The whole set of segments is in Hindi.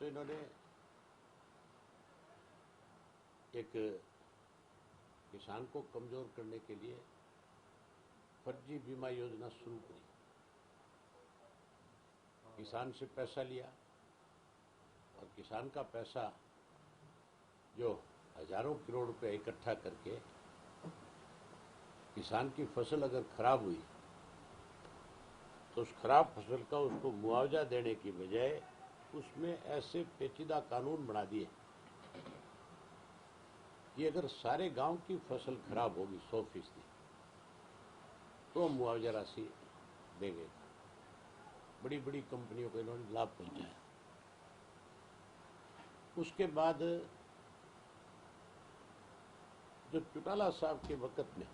तो इन्होंने एक किसान को कमजोर करने के लिए फर्जी बीमा योजना शुरू करी। किसान से पैसा लिया और किसान का पैसा जो हजारों करोड़ रुपए इकट्ठा करके किसान की फसल अगर खराब हुई तो उस खराब फसल का उसको मुआवजा देने की बजाय उसमें ऐसे पेचीदा कानून बना दिए कि अगर सारे गांव की फसल खराब होगी 100% तो मुआवजा राशि देंगे। बड़ी बड़ी कंपनियों को इन्होंने लाभ पहुंचाया। उसके बाद जो चौटाला साहब के वक्त में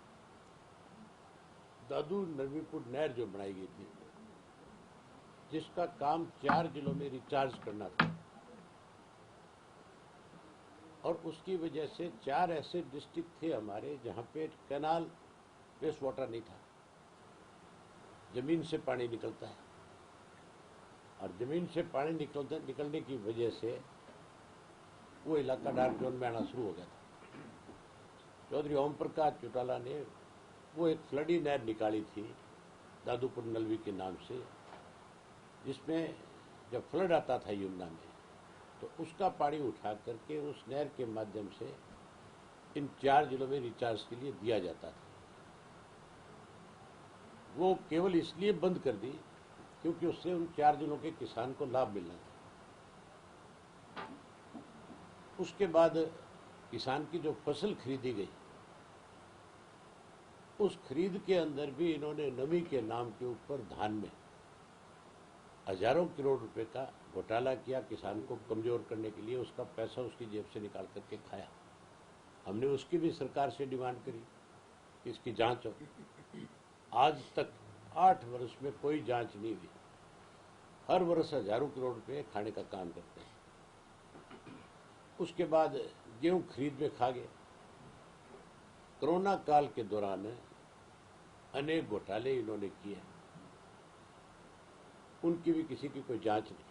दादू नरवीपुर नहर जो बनाई गई थी, जिसका काम 4 जिलों में रिचार्ज करना था, और उसकी वजह से 4 ऐसे डिस्ट्रिक्ट थे हमारे जहां पे कैनाल वेस्ट वाटर नहीं था। जमीन से पानी निकलता है और जमीन से पानी निकलने की वजह से वो इलाका डार्क जोन में आना शुरू हो गया था। चौधरी ओम प्रकाश चौटाला ने वो एक फ्लडी नहर निकाली थी दादूपुर नलवी के नाम से, जिसमें जब फ्लड आता था यमुना में तो उसका पानी उठा करके उस नहर के माध्यम से इन 4 जिलों में रिचार्ज के लिए दिया जाता था। वो केवल इसलिए बंद कर दी क्योंकि उससे उन 4 जिलों के किसान को लाभ मिलना था। उसके बाद किसान की जो फसल खरीदी गई, उस खरीद के अंदर भी इन्होंने नमी के नाम के ऊपर धान में हजारों करोड़ रुपए का घोटाला किया। किसान को कमजोर करने के लिए उसका पैसा उसकी जेब से निकाल करके खाया। हमने उसकी भी सरकार से डिमांड करी कि इसकी जांच हो। आज तक 8 वर्ष में कोई जांच नहीं हुई। हर वर्ष हजारों करोड़ रुपए खाने का काम करते हैं। उसके बाद गेहूं खरीद में खा गए। कोरोना काल के दौरान अनेक घोटाले इन्होंने किए, उनकी भी किसी की कोई जांच नहीं।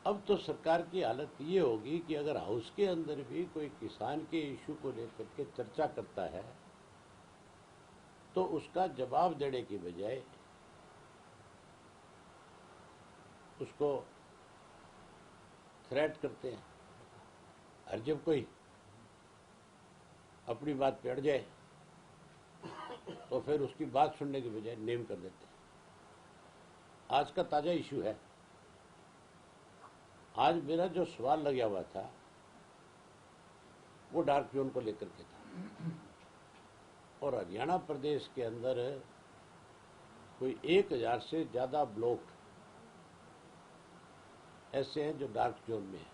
अब तो सरकार की हालत ये होगी कि अगर हाउस के अंदर भी कोई किसान के इशू को लेकर के चर्चा करता है तो उसका जवाब देने की बजाय उसको थ्रेट करते हैं। और जब कोई अपनी बात पे अड़ जाए तो फिर उसकी बात सुनने की बजाय नेम कर देते हैं। आज का ताजा इशू है। आज मेरा जो सवाल लगा हुआ था वो डार्क जोन को लेकर के था, और हरियाणा प्रदेश के अंदर कोई 1000 से ज्यादा ब्लॉक ऐसे हैं जो डार्क जोन में है।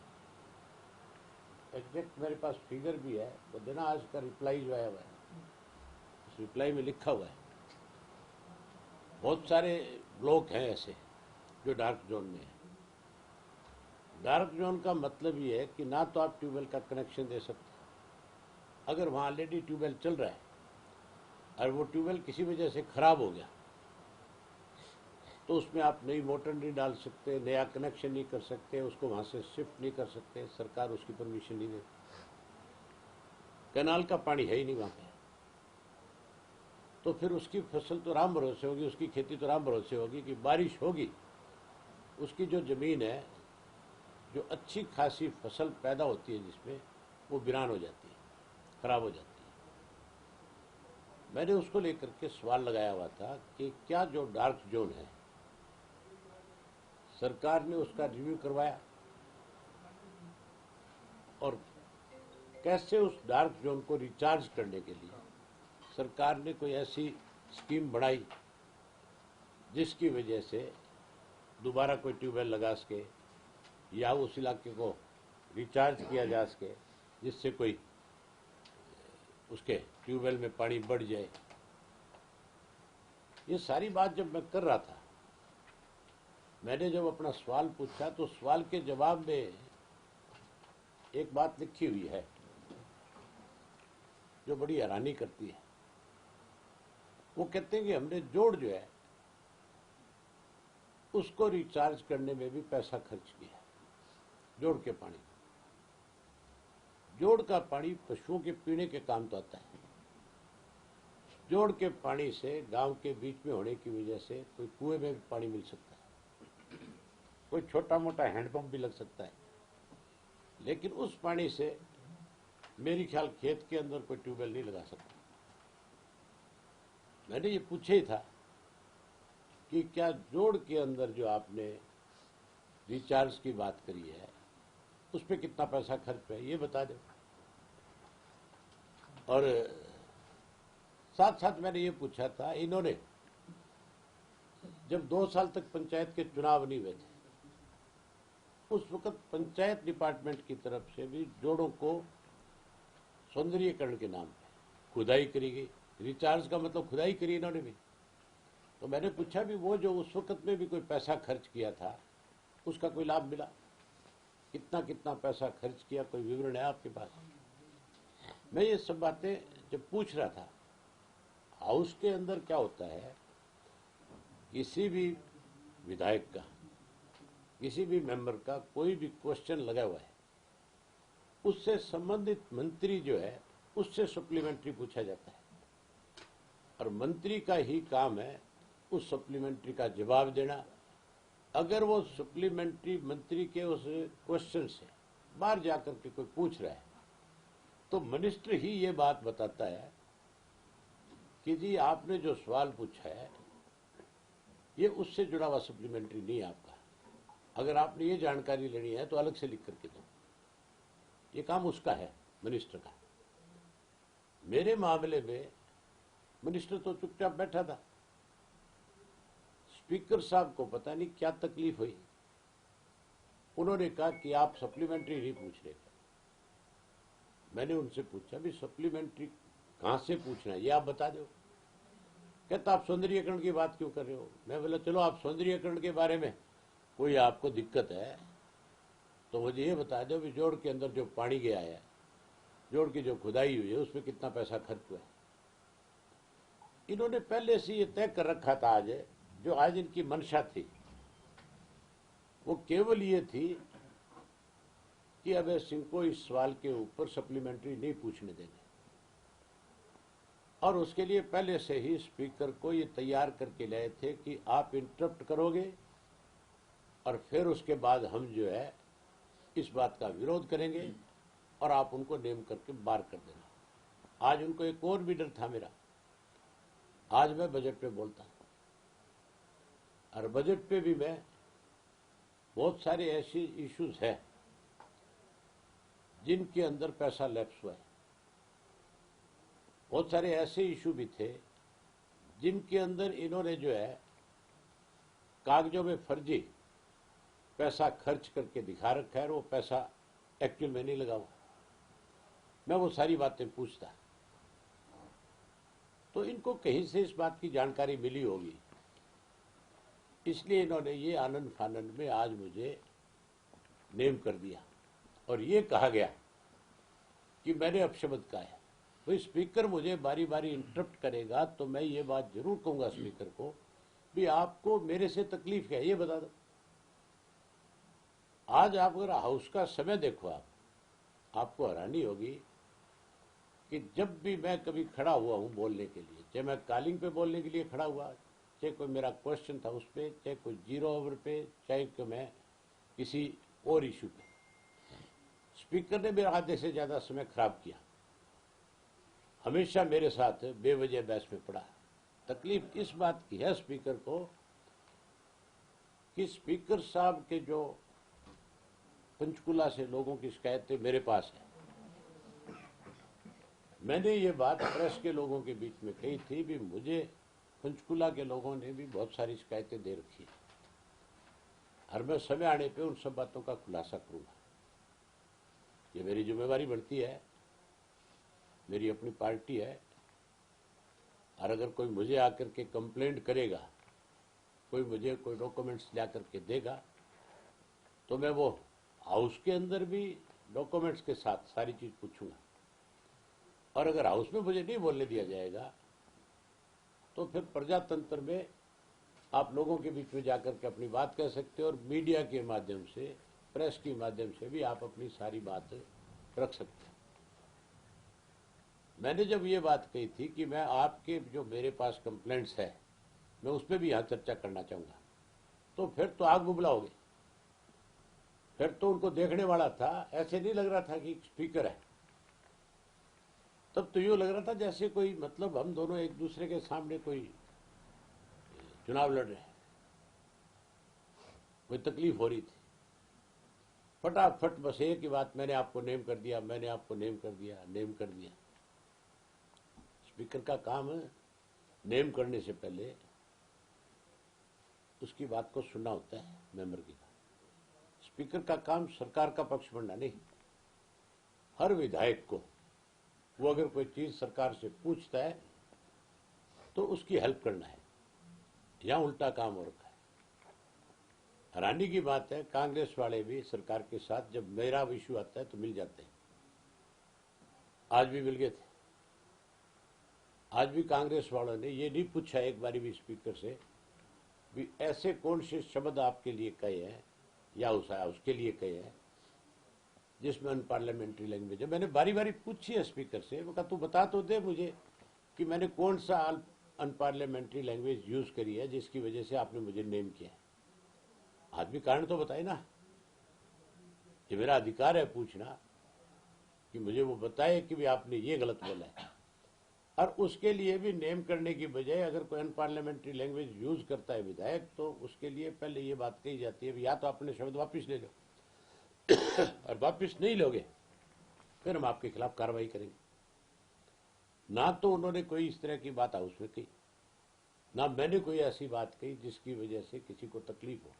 एग्जैक्ट मेरे पास फिगर भी है, वो देना आज का रिप्लाई जो आया हुआ है, उस रिप्लाई में लिखा हुआ है। बहुत सारे ब्लॉक हैं ऐसे जो डार्क जोन में है। डार्क जोन का मतलब ये है कि ना तो आप ट्यूबवेल का कनेक्शन दे सकते, अगर वहां ऑलरेडी ट्यूबवेल चल रहा है और वो ट्यूबवेल किसी वजह से खराब हो गया तो उसमें आप नई मोटर नहीं डाल सकते, नया कनेक्शन नहीं कर सकते, उसको वहां से शिफ्ट नहीं कर सकते, सरकार उसकी परमिशन नहीं देती। कैनाल का पानी है ही नहीं वहां पे, तो फिर उसकी फसल तो राम भरोसे होगी, उसकी खेती तो राम भरोसे होगी कि बारिश होगी, उसकी जो जमीन है जो अच्छी खासी फसल पैदा होती है जिसमें, वो वीरान हो जाती है, खराब हो जाती है। मैंने उसको लेकर के सवाल लगाया हुआ था कि क्या जो डार्क जोन है सरकार ने उसका रिव्यू करवाया, और कैसे उस डार्क जोन को रिचार्ज करने के लिए सरकार ने कोई ऐसी स्कीम बढ़ाई जिसकी वजह से दोबारा कोई ट्यूबवेल लगा सके या उस इलाके को रिचार्ज किया जा सके, जिससे कोई उसके ट्यूबवेल में पानी बढ़ जाए। ये सारी बात जब मैं कर रहा था, मैंने जब अपना सवाल पूछा तो सवाल के जवाब में एक बात लिखी हुई है जो बड़ी हैरानी करती है। वो कहते हैं कि हमने जोड़ जो है उसको रिचार्ज करने में भी पैसा खर्च किया। जोड़ के पानी, जोड़ का पानी पशुओं के पीने के काम तो आता है। जोड़ के पानी से गांव के बीच में होने की वजह से कोई कुएं में भी पानी मिल सकता है, कोई छोटा मोटा हैंडपंप भी लग सकता है, लेकिन उस पानी से मेरी ख्याल खेत के अंदर कोई ट्यूबवेल नहीं लगा सकता। मैंने ये पूछा ही था कि क्या जोड़ के अंदर जो आपने रिचार्ज की बात करी है उस पर कितना पैसा खर्च है, ये बता दो। और साथ साथ मैंने ये पूछा था, इन्होंने जब 2 साल तक पंचायत के चुनाव नहीं हुए थे, उस वक्त पंचायत डिपार्टमेंट की तरफ से भी जोड़ों को सौंदर्यीकरण के नाम पे खुदाई करी गई। रिचार्ज का मतलब खुदाई करी इन्होंने भी। तो मैंने पूछा भी वो जो उस वक्त में भी कोई पैसा खर्च किया था उसका कोई लाभ मिला, कितना कितना पैसा खर्च किया, कोई विवरण है आपके पास? मैं ये सब बातें जब पूछ रहा था, हाउस के अंदर क्या होता है, किसी भी विधायक का, किसी भी मेंबर का कोई भी क्वेश्चन लगा हुआ है, उससे संबंधित मंत्री जो है उससे सप्लीमेंट्री पूछा जाता है, और मंत्री का ही काम है उस सप्लीमेंट्री का जवाब देना। अगर वो सप्लीमेंट्री मंत्री के उस क्वेश्चन से बाहर जाकर के कोई पूछ रहा है तो मिनिस्टर ही ये बात बताता है कि जी आपने जो सवाल पूछा है ये उससे जुड़ा हुआ सप्लीमेंट्री नहीं है आपका, अगर आपने ये जानकारी लेनी है तो अलग से लिख करके दो। ये काम उसका है, मिनिस्टर का। मेरे मामले में मिनिस्टर तो चुपचाप बैठा था। स्पीकर साहब को पता नहीं क्या तकलीफ हुई, उन्होंने कहा कि आप सप्लीमेंट्री नहीं पूछ रहे। मैंने उनसे पूछा भी सप्लीमेंट्री कहां से पूछना है ये आप बता दो। कहता आप सौंदर्यीकरण की बात क्यों कर रहे हो? मैं बोला चलो आप सौंदर्यीकरण के बारे में कोई आपको दिक्कत है तो मुझे ये बता दो भी जोड़ के अंदर जो पानी गया है, जोड़ की जो खुदाई हुई है उसमें कितना पैसा खर्च हुआ है। इन्होंने पहले से ये तय कर रखा था। आज जो आज इनकी मंशा थी वो केवल ये थी कि अभय सिंह को इस सवाल के ऊपर सप्लीमेंट्री नहीं पूछने देंगे, और उसके लिए पहले से ही स्पीकर को ये तैयार करके लाए थे कि आप इंटरप्ट करोगे और फिर उसके बाद हम जो है इस बात का विरोध करेंगे और आप उनको नेम करके बाहर कर देना। आज उनको एक और भी डर था मेरा। आज मैं बजट पे बोलता हूं और बजट पे भी मैं बहुत सारे ऐसे इश्यूज हैं जिनके अंदर पैसा लैप्स हुआ है। बहुत सारे ऐसे इशू भी थे जिनके अंदर इन्होंने जो है कागजों में फर्जी पैसा खर्च करके दिखा रखा है और वो पैसा एक्चुअल में नहीं लगा हुआ। मैं वो सारी बातें पूछता तो इनको कहीं से इस बात की जानकारी मिली होगी, इसलिए इन्होंने ये आनंद फानंद में आज मुझे नेम कर दिया और ये कहा गया कि मैंने अपशब्द कहा है। तो स्पीकर मुझे बारी बारी इंटरप्ट करेगा तो मैं ये बात जरूर कहूंगा स्पीकर को भी आपको मेरे से तकलीफ क्या है ये बता दो। आज आप अगर हाउस का समय देखो आपको हैरानी होगी कि जब भी मैं कभी खड़ा हुआ हूं बोलने के लिए, चाहे मैं कॉलिंग पे बोलने के लिए खड़ा हुआ, चाहे कोई मेरा क्वेश्चन था उस पर, चाहे कोई जीरो ओवर पे, चाहे कि मैं किसी और इशू पे, स्पीकर ने मेरा आधे से ज्यादा समय खराब किया। हमेशा मेरे साथ बेवजह बहस में पड़ा। तकलीफ इस बात की है स्पीकर को कि स्पीकर साहब के जो पंचकुला से लोगों की शिकायतें मेरे पास है, मैंने ये बात प्रेस के लोगों के बीच में कही थी भी मुझे पंचकुला के लोगों ने भी बहुत सारी शिकायतें दे रखी है और मैं समय आने पे उन सब बातों का खुलासा करूंगा। ये मेरी जिम्मेवारी बढ़ती है, मेरी अपनी पार्टी है, और अगर कोई मुझे आकर के कंप्लेंट करेगा, कोई मुझे कोई डॉक्यूमेंट्स ला करके देगा तो मैं वो हाउस के अंदर भी डॉक्यूमेंट्स के साथ सारी चीज पूछूंगा। और अगर हाउस में मुझे नहीं बोलने दिया जाएगा तो फिर प्रजातंत्र में आप लोगों के बीच में जाकर के अपनी बात कह सकते हो और मीडिया के माध्यम से प्रेस के माध्यम से भी आप अपनी सारी बात रख सकते हैं। मैंने जब ये बात कही थी कि मैं आपके जो मेरे पास कंप्लेंट्स है मैं उस पर भी यहाँ चर्चा करना चाहूंगा, तो फिर तो आग बुबलाओगे। फिर तो उनको देखने वाला था, ऐसे नहीं लग रहा था कि स्पीकर है, तब तो यूँ लग रहा था जैसे कोई मतलब हम दोनों एक दूसरे के सामने कोई चुनाव लड़ रहे हैं, कोई तकलीफ हो रही थी। फटाफट बस एक ही बात, मैंने आपको नेम कर दिया, मैंने आपको नेम कर दिया, नेम कर दिया। स्पीकर का काम है नेम करने से पहले उसकी बात को सुनना होता है मेंबर की। स्पीकर का काम सरकार का पक्ष बनना नहीं। हर विधायक को वो अगर कोई चीज सरकार से पूछता है तो उसकी हेल्प करना है, या उल्टा काम हो रखा है। हैरानी की बात है, कांग्रेस वाले भी सरकार के साथ जब मेरा इश्यू आता है तो मिल जाते हैं। आज भी मिल गए थे। आज भी कांग्रेस वालों ने ये नहीं पूछा एक बारी भी स्पीकर से भी ऐसे कौन से शब्द आपके लिए कहे हैं या उसके लिए कहे हैं जिसमें अनपार्लियामेंट्री लैंग्वेज है। मैंने बारी बारी पूछी है स्पीकर से, वो कहा तू बता तो दे मुझे कि मैंने कौन सा अनपार्लियामेंट्री लैंग्वेज यूज करी है जिसकी वजह से आपने मुझे नेम किया है। आज भी कारण तो बताए ना, ये मेरा अधिकार है पूछना कि मुझे वो बताए कि भी आपने ये गलत बोला है। और उसके लिए भी नेम करने की बजाय अगर कोई अनपार्लियामेंट्री लैंग्वेज यूज करता है विधायक तो उसके लिए पहले ये बात कही जाती है या तो अपने शब्द वापस ले लो और वापस नहीं लोगे फिर हम आपके खिलाफ कार्रवाई करेंगे। ना तो उन्होंने कोई इस तरह की बात हाउस में कही, ना मैंने कोई ऐसी बात कही जिसकी वजह से किसी को तकलीफ हो।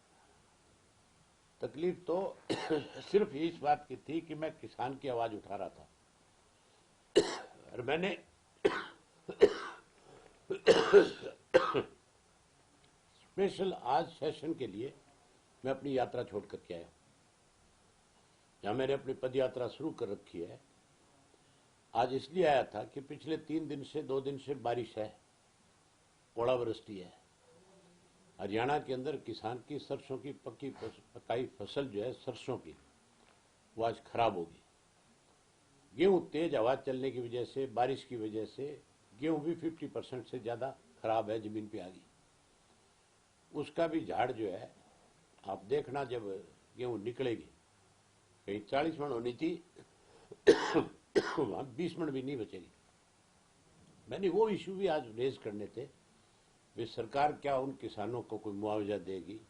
तकलीफ तो सिर्फ इस बात की थी कि मैं किसान की आवाज उठा रहा था और मैंने स्पेशल आज सेशन के लिए मैं अपनी यात्रा छोड़ करके आया। जहां मैंने अपनी पद यात्रा शुरू कर रखी है, आज इसलिए आया था कि पिछले 2 दिन से बारिश है, ओलावृष्टि है। हरियाणा के अंदर किसान की सरसों की पकाई फसल जो है सरसों की, वो आज खराब होगी। गेहूं तेज हवा चलने की वजह से, बारिश की वजह से गेहूं भी 50% से ज्यादा खराब है, जमीन पे आ गई। उसका भी झाड़ जो है आप देखना, जब गेहूं निकलेगी कहीं 40 मन होनी थी वहां 20 मन भी नहीं बचेगी। मैंने वो इश्यू भी आज रेज करने थे, वे सरकार क्या उन किसानों को कोई मुआवजा देगी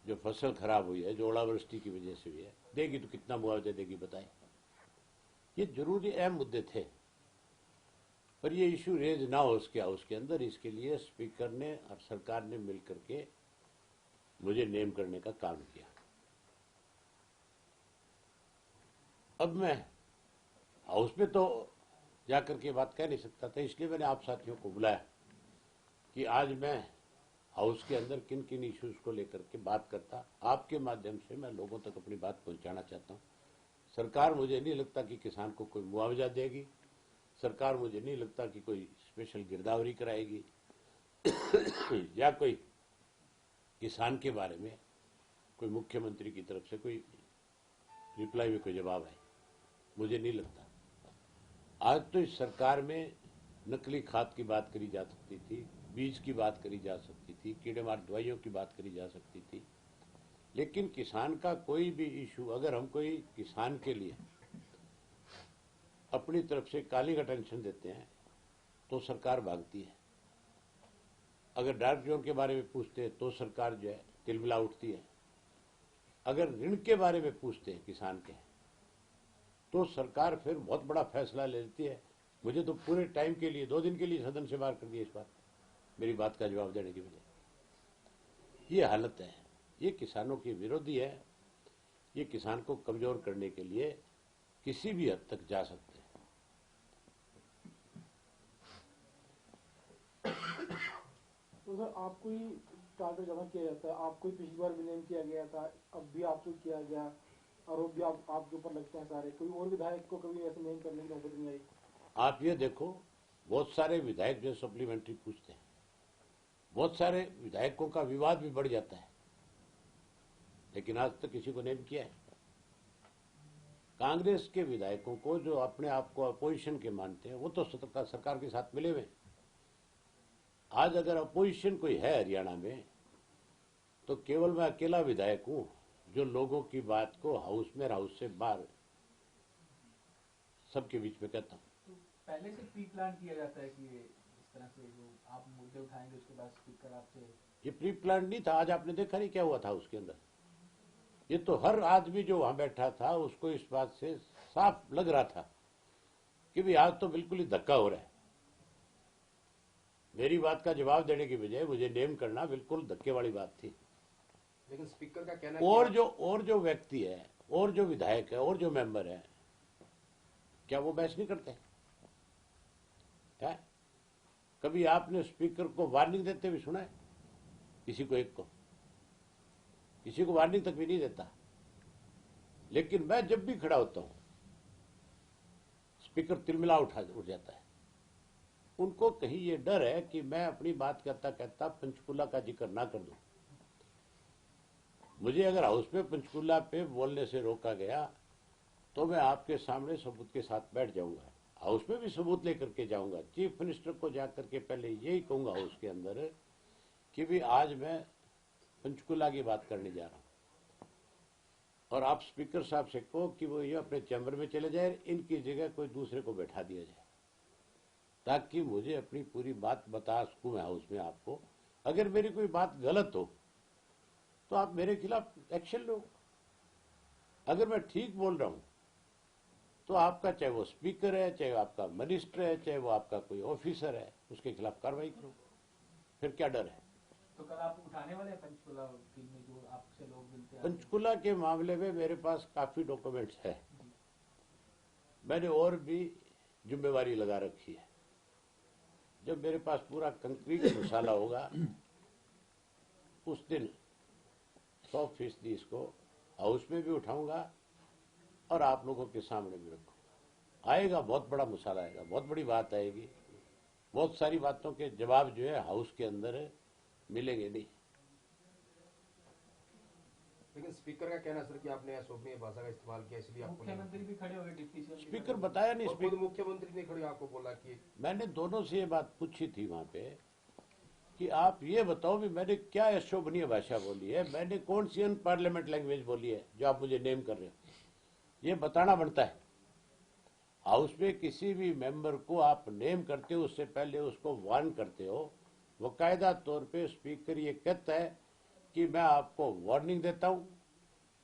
जो फसल खराब हुई है, जो ओलावृष्टि की वजह से हुई है, देगी तो कितना मुआवजा देगी बताए। ये जरूरी अहम मुद्दे थे, पर ये इश्यू रेज ना हो उसके अंदर। इसके लिए स्पीकर ने और सरकार ने मिलकर के मुझे नेम करने का काम किया। अब मैं हाउस में तो जाकर के बात कह नहीं सकता था, इसलिए मैंने आप साथियों को बुलाया कि आज मैं हाउस के अंदर किन किन इश्यूज को लेकर के बात करता। आपके माध्यम से मैं लोगों तक अपनी बात पहुंचाना चाहता हूं। सरकार मुझे नहीं लगता कि किसान को कोई मुआवजा देगी, सरकार मुझे नहीं लगता कि कोई स्पेशल गिरदावरी कराएगी या कोई किसान के बारे में कोई मुख्यमंत्री की तरफ से कोई रिप्लाई में कोई जवाब है, मुझे नहीं लगता। आज तो इस सरकार में नकली खाद की बात करी जा सकती थी, बीज की बात करी जा सकती थी, कीड़ेमार दवाइयों की बात करी जा सकती थी, लेकिन किसान का कोई भी इशू अगर हम कोई किसान के लिए अपनी तरफ से काली का टेंशन देते हैं तो सरकार भागती है। अगर डार्क जोन के बारे में पूछते हैं तो सरकार जो है तिलमिला उठती है। अगर ऋण के बारे में पूछते हैं किसान के तो सरकार फिर बहुत बड़ा फैसला ले लेती है। मुझे तो पूरे टाइम के लिए 2 दिन के लिए सदन से बाहर कर दिया इस बार मेरी बात का जवाब देने की वजह। ये हालत है, ये किसानों के विरोधी है, ये किसान को कमजोर करने के लिए किसी भी हद तक जा सकते हैं। तो सर आपको ही चार्टर जमा किया जाता है, आपको ही पिछली बार भी नेम किया गया था, अब भी आपको किया गया, आरोप भी आपके ऊपर लगते हैं सारे। कोई और विधायक को कभी ऐसे नेम करने की नौबत नहीं आई? आप ये देखो, बहुत सारे विधायक जो सप्लीमेंट्री पूछते हैं, बहुत सारे विधायकों का विवाद भी बढ़ जाता है, लेकिन आज तक किसी को नेम किया है? कांग्रेस के विधायकों को जो अपने आप को अपोजिशन के मानते हैं वो तो सरकार के साथ मिले हुए। आज अगर अपोजिशन कोई है हरियाणा में तो केवल मैं अकेला विधायक हूं जो लोगों की बात को हाउस में और हाउस से बाहर सबके बीच में कहता हूं। तो पहले से प्री प्लान किया जाता है कि इस तरह से जो आप मुद्दे उठाएंगे उसके बाद स्पीकर आपसे? ये प्री प्लान नहीं था। आज आपने देखा नहीं क्या हुआ था उसके अंदर। ये तो हर आदमी जो वहां बैठा था उसको इस बात से साफ लग रहा था कि भाई आज तो बिल्कुल ही धक्का हो रहा है। मेरी बात का जवाब देने की बजाय मुझे नेम करना बिल्कुल धक्के वाली बात थी। लेकिन स्पीकर का कहना और जो व्यक्ति है और जो विधायक है और जो मेंबर है, क्या वो बहस नहीं करते है? कभी आपने स्पीकर को वार्निंग देते हुए सुना है? किसी को वार्निंग तक भी नहीं देता। लेकिन मैं जब भी खड़ा होता हूं स्पीकर तिलमिला उठ जाता है। उनको कहीं ये डर है कि मैं अपनी बात कहता कहता पंचकूला का जिक्र ना कर दूं। मुझे अगर हाउस में पंचकूला पे बोलने से रोका गया तो मैं आपके सामने सबूत के साथ बैठ जाऊंगा। हाउस में भी सबूत लेकर के जाऊंगा। चीफ मिनिस्टर को जाकर के पहले यही कहूंगा हाउस के अंदर कि भी आज मैं पंचकूला की बात करने जा रहा हूं और आप स्पीकर साहब से कहो कि वो ये अपने चैम्बर में चले जाए, इनकी जगह कोई दूसरे को बैठा दिया जाए ताकि मुझे अपनी पूरी बात बता सकूं मैं हाउस में आपको। अगर मेरी कोई बात गलत हो तो आप मेरे खिलाफ एक्शन लो। अगर मैं ठीक बोल रहा हूं तो आपका, चाहे वो स्पीकर है, चाहे आपका मिनिस्टर है, चाहे वो आपका कोई ऑफिसर है, उसके खिलाफ कार्रवाई करो। फिर क्या डर है? तो कल आप उठाने वाले हैं पंचकुला में जो आपसे लोग मिलते हैं? पंचकुला के मामले में मेरे पास काफी डॉक्यूमेंट्स है। मैंने और भी जिम्मेवारी लगा रखी है। जब मेरे पास पूरा कंक्रीट मसाला होगा उस दिन 100% इसको हाउस में भी उठाऊंगा और आप लोगों के सामने भी रखूंगा। आएगा, बहुत बड़ा मसाला आएगा, बहुत बड़ी बात आएगी। बहुत सारी बातों के जवाब जो है हाउस के अंदर मिलेंगे नहीं। लेकिन स्पीकर का कहना सर कि आपने अशोभनीय भाषा का इस्तेमाल किया इसलिए आपको मुख्यमंत्री भी खड़े हो गए डिप्टी सीएम? स्पीकर बताया नहीं। खुद मुख्यमंत्री ने खड़े आपको बोला कि मैंने दोनों से ये बात पूछी थी वहां पे कि आप ये बताओ भी मैंने क्या अशोभनीय भाषा बोली है, मैंने कौन सी अन पार्लियामेंट लैंग्वेज बोली है जो आप मुझे नेम कर रहे हो। ये बताना बनता है। हाउस में किसी भी मेंबर को आप नेम करते हो उससे पहले उसको वार्न करते हो। वकायदा तौर पे स्पीकर ये कहता है कि मैं आपको वार्निंग देता हूं,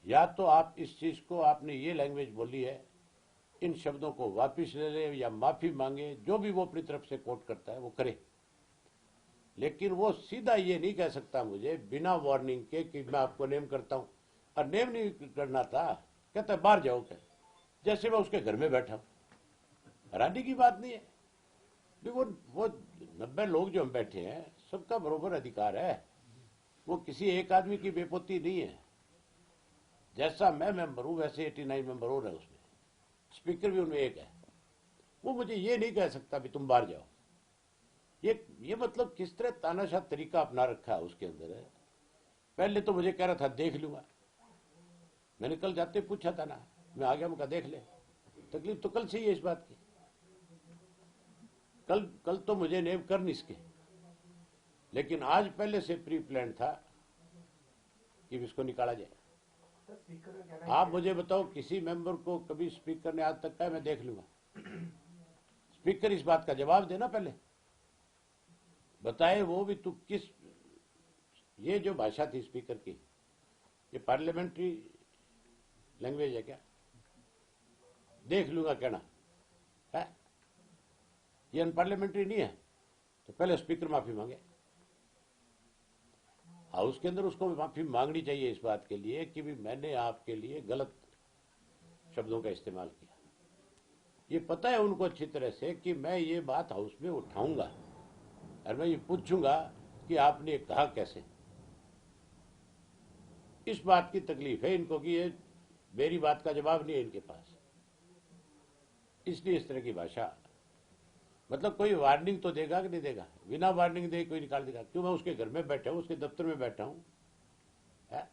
या तो आप इस चीज को, आपने ये लैंग्वेज बोली है, इन शब्दों को वापिस ले ले या माफी मांगे, जो भी वो अपनी तरफ से कोट करता है वो करे। लेकिन वो सीधा ये नहीं कह सकता मुझे बिना वार्निंग के कि मैं आपको नेम करता हूं। और नेम नहीं करना था, कहता है बाहर जाओ, क्या जैसे मैं उसके घर में बैठा हूं। हैरानी की बात नहीं है। वो 90 लोग जो हम बैठे हैं सबका बराबर अधिकार है। वो किसी एक आदमी की बेपोती नहीं है। जैसा मैं मेंबर हूं वैसे 89 मेंबर और है उसमें, स्पीकर भी उनमें एक है। वो मुझे ये नहीं कह सकता भी तुम बाहर जाओ। ये मतलब किस तरह तानाशाह तरीका अपना रखा है उसके अंदर है। पहले तो मुझे कह रहा था देख लूंगा। मैंने कल जाते पूछा था ना, मैं आ गया, मैं कहा देख ले। तकलीफ तो कल से ही है इस बात की। कल तो मुझे नेम कर नहीं सके, लेकिन आज पहले से प्री प्लान था कि इसको निकाला जाए। आप मुझे बताओ किसी मेंबर को कभी स्पीकर ने आज तक कहा मैं देख लूंगा? स्पीकर इस बात का जवाब देना पहले, बताए वो भी। तू किस, ये जो भाषा थी स्पीकर की, ये पार्लियामेंट्री लैंग्वेज है क्या? देख लूंगा कहना है? ये अनपार्लियामेंट्री नहीं है। तो पहले स्पीकर माफी मांगे। हाउस के अंदर उसको माफी मांगनी चाहिए इस बात के लिए कि भी मैंने आपके लिए गलत शब्दों का इस्तेमाल किया। ये पता है उनको अच्छी तरह से कि मैं ये बात हाउस में उठाऊंगा और मैं ये पूछूंगा कि आपने कहा कैसे। इस बात की तकलीफ है इनको कि ये मेरी बात का जवाब नहीं है इनके पास, इसलिए इस तरह की भाषा। मतलब कोई वार्निंग तो देगा कि नहीं देगा? बिना वार्निंग दे कोई निकाल देगा? क्यों? मैं उसके घर में बैठा हूं, उसके दफ्तर में बैठा हूं है?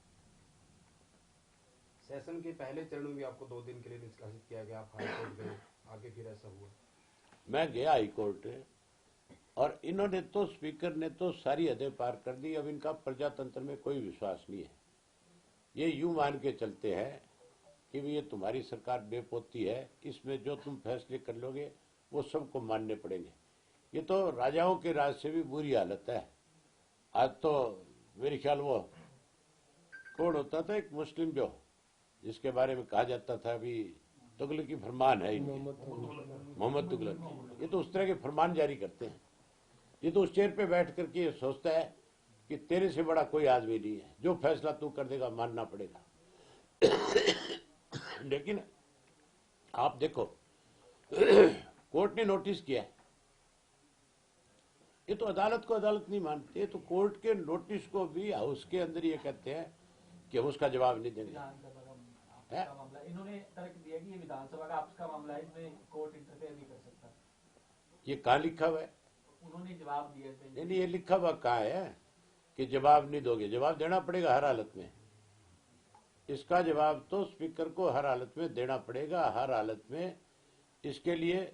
सेशन के पहले चरण में भी आपको 2 दिन के लिए निष्कासित किया गया, आप हाईकोर्ट गए, आगे फिर ऐसा हुआ? मैं गया हाईकोर्ट और इन्होंने तो, स्पीकर ने तो सारी हदें पार कर दी। अब इनका प्रजातंत्र में कोई विश्वास नहीं है। ये यूं मान के चलते हैं कि भी ये तुम्हारी सरकार बेपोती है, इसमें जो तुम फैसले कर लोगे वो सबको मानने पड़ेंगे। ये तो राजाओं के राज से भी बुरी हालत है। आज तो मेरे ख्याल वो कौन होता था, एक मुस्लिम जो, जिसके बारे में कहा जाता था अभी तुगलकी फरमान है, मोहम्मद तुगलक, ये तो उस तरह के फरमान जारी करते हैं। ये तो उस चेयर पे बैठ करके ये सोचता है कि तेरे से बड़ा कोई आदमी नहीं है, जो फैसला तू कर देगा मानना पड़ेगा। लेकिन आप देखो, कोर्ट ने नोटिस किया है, ये तो अदालत को अदालत नहीं मानते। ये तो कोर्ट के नोटिस को भी हाउस के अंदर ये कहते हैं कि हम उसका जवाब नहीं देंगे। आपका मामला, इन्होंने तर्क दिया कि ये विधानसभा का आपका मामला है, इसमें कोर्ट इंटरफेयर नहीं कर सकता। ये कहाँ लिखा हुआ है? उन्होंने जवाब दिया। नहीं, ये लिखा हुआ कहाँ है कि जवाब नहीं दोगे? जवाब देना पड़ेगा हर हालत में। इसका जवाब तो स्पीकर को हर हालत में देना पड़ेगा, हर हालत में। इसके लिए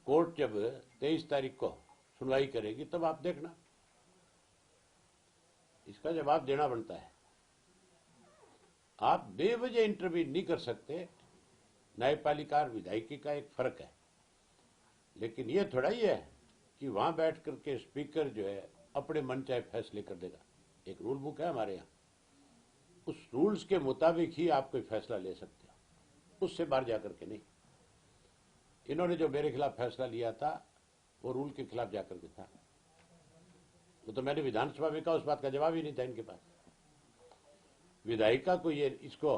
कोर्ट जब 23 तारीख को सुनवाई करेगी तब आप देखना, इसका जवाब देना बनता है। आप बेवजह इंटरव्यू नहीं कर सकते। न्यायपालिका और विधायिकी का एक फर्क है। लेकिन ये थोड़ा ही है कि वहां बैठ करके स्पीकर जो है अपने मन चाहे फैसले कर देगा। एक रूल बुक है हमारे यहाँ, उस रूल्स के मुताबिक ही आप कोई फैसला ले सकते हो, उससे बाहर जाकर के नहीं। इन्होंने जो मेरे खिलाफ फैसला लिया था वो रूल के खिलाफ जाकर के था। वो तो मैंने विधानसभा में कहा, उस बात का जवाब ही नहीं था इनके पास। विधायिका को ये, इसको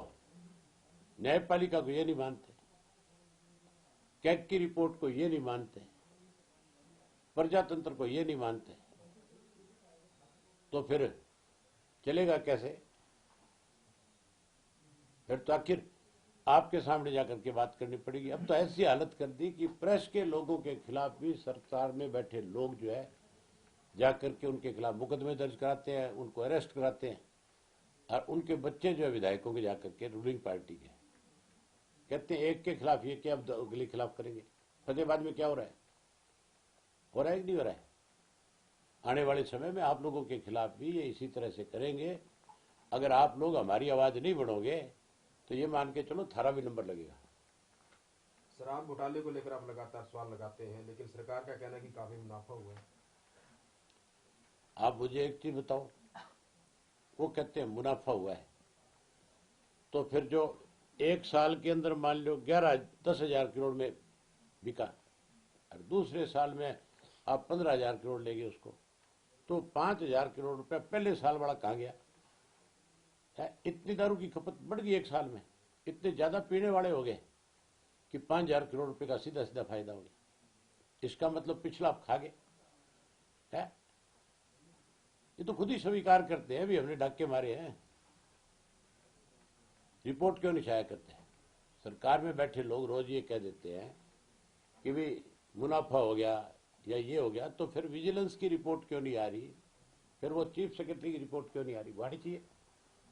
न्यायपालिका को ये नहीं मानते, कैग की रिपोर्ट को ये नहीं मानते, प्रजातंत्र को ये नहीं मानते, तो फिर चलेगा कैसे? फिर तो आखिर आपके सामने जाकर के बात करनी पड़ेगी। अब तो ऐसी हालत कर दी कि प्रेस के लोगों के खिलाफ भी सरकार में बैठे लोग जो है जाकर के उनके खिलाफ मुकदमे दर्ज कराते हैं, उनको अरेस्ट कराते हैं, और उनके बच्चे जो है विधायकों के जाकर के रूलिंग पार्टी के कहते हैं एक के खिलाफ ये क्या, अब अगले खिलाफ करेंगे। फतेहाबाद में क्या हो रहा है कि नहीं हो रहा है? आने वाले समय में आप लोगों के खिलाफ भी ये इसी तरह से करेंगे। अगर आप लोग हमारी आवाज नहीं बढ़ोगे तो ये मान के चलो थारा भी नंबर लगेगा। शराब घोटाले को लेकर आप लगातार सवाल लगाते हैं, लेकिन सरकार का कहना है कि काफी मुनाफा हुआ है। आप मुझे एक चीज बताओ, वो कहते हैं मुनाफा हुआ है, तो फिर जो एक साल के अंदर मान लो 10,000 करोड़ में बिका और दूसरे साल में आप 15,000 करोड़ लेंगे उसको, तो 5,000 करोड़ रुपया पहले साल वाला कहाँ गया है? इतनी दारू की खपत बढ़ गई एक साल में, इतने ज्यादा पीने वाले हो गए कि 5,000 करोड़ रुपए का सीधा सीधा फायदा हो गया। इसका मतलब पिछला आप खा गए है। ये तो खुद ही स्वीकार करते हैं भी हमने डाके मारे हैं। रिपोर्ट क्यों नहीं छाया करते हैं? सरकार में बैठे लोग रोज ये कह देते हैं कि भी मुनाफा हो गया या ये हो गया, तो फिर विजिलेंस की रिपोर्ट क्यों नहीं आ रही? फिर वो चीफ सेक्रेटरी की रिपोर्ट क्यों नहीं आ रही? वो आनी चाहिए,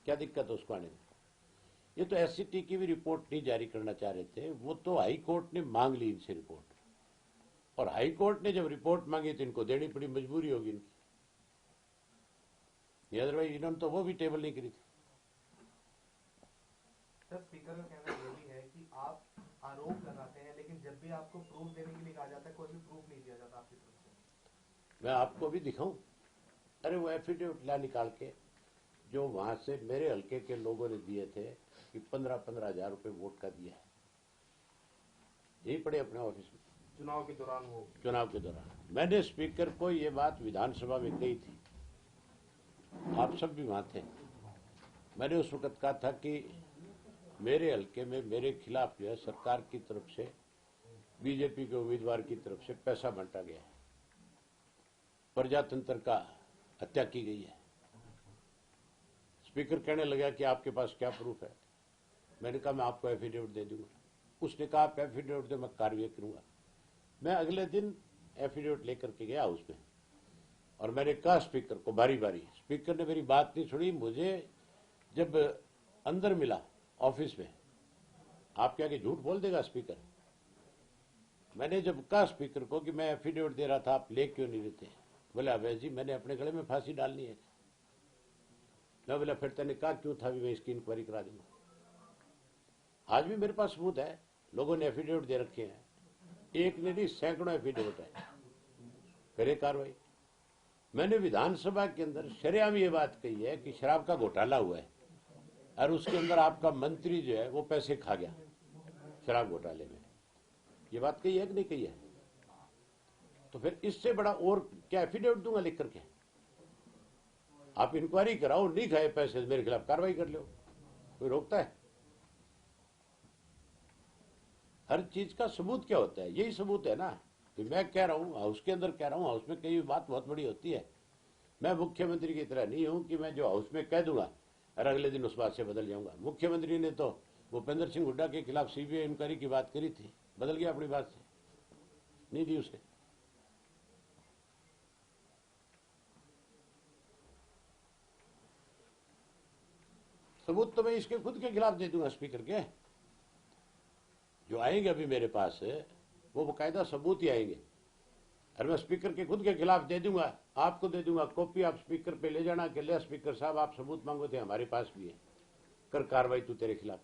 क्या दिक्कत है उसको आने में? ये तो एससीटी की भी रिपोर्ट नहीं जारी करना चाह रहे थे, वो तो हाई कोर्ट ने मांग ली इनसे रिपोर्ट, और हाई कोर्ट ने जब रिपोर्ट मांगी तो इनको देनी पड़ी, मजबूरी होगी इनकी, अदरवाइज इन्होंने तो वो भी टेबल नहीं करी थी। सर, स्पीकर का कहना ये भी है कि आप आरोप लगाते हैं, लेकिन जब भी आपको प्रूफ देने के लिए कहा जाता है कोई भी प्रूफ नहीं दिया जाता आपकी तरफ से। मैं आपको भी दिखाऊं? अरे वो एफिडेविट ला निकाल के जो वहां से मेरे हल्के के लोगों ने दिए थे कि 15-15 हजार रुपए वोट का दिया है, यही पड़े अपने ऑफिस में। चुनाव के दौरान वो चुनाव के दौरान मैंने स्पीकर को ये बात विधानसभा में कही थी, आप सब भी वहां थे। मैंने उस वक्त कहा था कि मेरे हल्के में मेरे खिलाफ जो है सरकार की तरफ से, बीजेपी के उम्मीदवार की तरफ से पैसा बांटा गया है, प्रजातंत्र का हत्या की गई है। स्पीकर कहने लगा कि आपके पास क्या प्रूफ है? मैंने कहा मैं आपको एफिडेविट दे दूंगा। उसने कहा आप एफिडेविट दे, मैं कार्रवाई करूंगा। मैं अगले दिन एफिडेविट लेकर के गया हाउस में, और मैंने कहा स्पीकर को बारी बारी। स्पीकर ने मेरी बात नहीं सुनी। मुझे जब अंदर मिला ऑफिस में, आप क्या कि झूठ बोल देगा स्पीकर? मैंने जब कहा स्पीकर को कि मैं एफिडेविट दे रहा था, आप ले क्यों नहीं देते? बोले अवैध जी मैंने अपने गले में फांसी डालनी है। मैं बोला फिर तूने कहा क्यों था? भी मैं इसकी इंक्वायरी करा दूंगा। आज भी मेरे पास सबूत है, लोगों ने एफिडेविट दे रखे हैं, एक नहीं सैकड़ों एफिडेविट है, करे कार्रवाई। मैंने विधानसभा के अंदर शरेआम ये बात कही है कि शराब का घोटाला हुआ है और उसके अंदर आपका मंत्री जो है वो पैसे खा गया शराब घोटाले में। ये बात कही है कि नहीं कही है? तो फिर इससे बड़ा और क्या एफिडेविट दूंगा लिख करके? आप इंक्वायरी कराओ, नहीं खाए पैसे मेरे खिलाफ कार्रवाई कर लो, कोई रोकता है? हर चीज का सबूत क्या होता है? यही सबूत है ना कि मैं कह रहा हूं, हाउस के अंदर कह रहा हूं, हाउस में कई बात बहुत बड़ी होती है। मैं मुख्यमंत्री की तरह नहीं हूं कि मैं जो हाउस में कह दूंगा और अगले दिन उस बात से बदल जाऊंगा। मुख्यमंत्री ने तो भूपेंद्र सिंह हुड्डा के खिलाफ सीबीआई इंक्वायरी की बात करी थी, बदल गया अपनी बात से, नहीं दी उसे। सबूत तो मैं इसके खुद के खिलाफ दे दूंगा, स्पीकर के जो आएंगे अभी मेरे पास वो बकायदा सबूत ही आएंगे और मैं स्पीकर के खुद के खिलाफ दे दूंगा, आपको दे दूंगा कॉपी। आप स्पीकर पे ले जाना कि ले स्पीकर साहब आप सबूत मांगो थे, हमारे पास भी है, कर कार्रवाई तू तेरे खिलाफ।